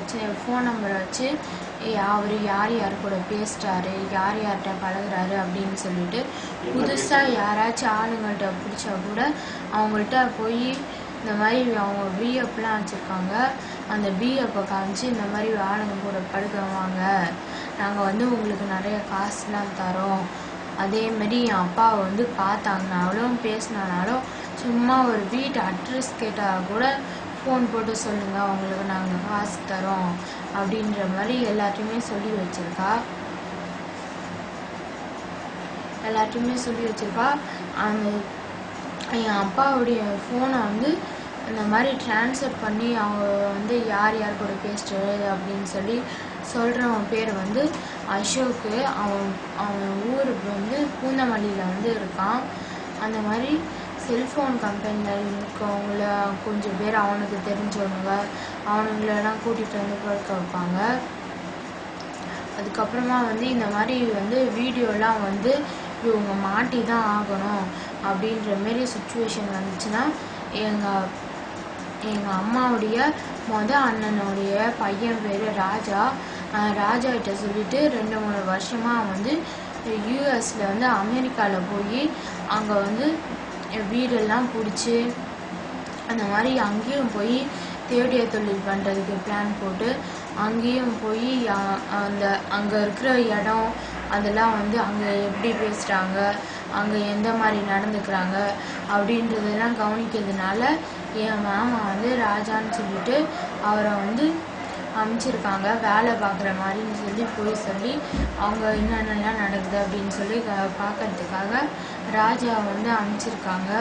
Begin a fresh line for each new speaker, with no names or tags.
வச்சு ஃபோன் நம்பரை வச்சு அவர் யார் யார் கூட பேசுகிறாரு, யார் யார்கிட்ட பழகுறாரு அப்படின்னு சொல்லிட்டு புதுசாக யாராச்சும் ஆளுங்கள்கிட்ட பிடிச்சா கூட அவங்கள்ட்ட போய் இந்த மாதிரி அவங்க பிஎஃப்லாம் வச்சுருக்காங்க, அந்த பிஎஃப்பை காமிச்சு இந்த மாதிரி ஆளுங்க கூட பழகுவாங்க, நாங்கள் உங்களுக்கு நிறைய காசுலாம் தரோம், அதேமாரி என் அப்பாவை பார்த்தாங்கனாலும் பேசினாலும் சும்மா ஒரு வீட்டு அட்ரஸ் கேட்டால் கூட ஃபோன் போட்டு சொல்லுங்கள், அவங்களுக்கு நாங்கள் காசு தரோம் அப்படின்ற மாதிரி எல்லாத்தையுமே சொல்லி வச்சுருக்கா. அந்த என் அப்பாவுடைய ஃபோனை இந்த மாதிரி ட்ரான்ஸ்ஃபர் பண்ணி அவங்க யார் யார் கூட பேசுகிறாரு அப்படின்னு சொல்லி சொல்கிறவன் பேர் அசோக்கு. அவன் ஊருக்கு பூந்தமல்லியில் இருக்கான். அந்த மாதிரி செல்ஃபோன் கம்பெனியில் இருக்கவங்கள கொஞ்சம் பேர் அவனுக்கு தெரிஞ்சவங்க அவனுங்களெல்லாம் கூட்டிகிட்டு பழக்க வைப்பாங்க. அதுக்கப்புறமா இந்த மாதிரி வீடியோலாம் இவங்க மாட்டி தான் ஆகணும் அப்படின்ற மாரி சுச்சுவேஷன் வந்துச்சுன்னா எங்கள் அம்மாவுடைய அண்ணனுடைய பையன் பேர் ராஜா கிட்ட சொல்லிட்டு 2-3 வருஷமாக யூஎஸில் அமெரிக்காவில் போய் அங்கே வீடெல்லாம் பிடிச்சி அந்த மாதிரி அங்கேயும் போய் தேடிய தொழில் பண்ணுறதுக்கு பிளான் போட்டு அங்கேயும் போய் அங்கே இருக்கிற இடம் அதெல்லாம் அங்கே எப்படி பேசுகிறாங்க, அங்கே எந்த மாதிரி நடந்துக்கிறாங்க அப்படின்றதெல்லாம் கவனிக்கிறதுனால என் மாமா ராஜான்னு சொல்லிட்டு அவரை அமைச்சிருக்காங்க வேலை பார்க்குற மாதிரின்னு போய் சொல்லி அவங்க என்னென்னலாம் நடக்குது அப்படின்னு சொல்லி பார்க்கறதுக்காக ராஜா அமைச்சிருக்காங்க.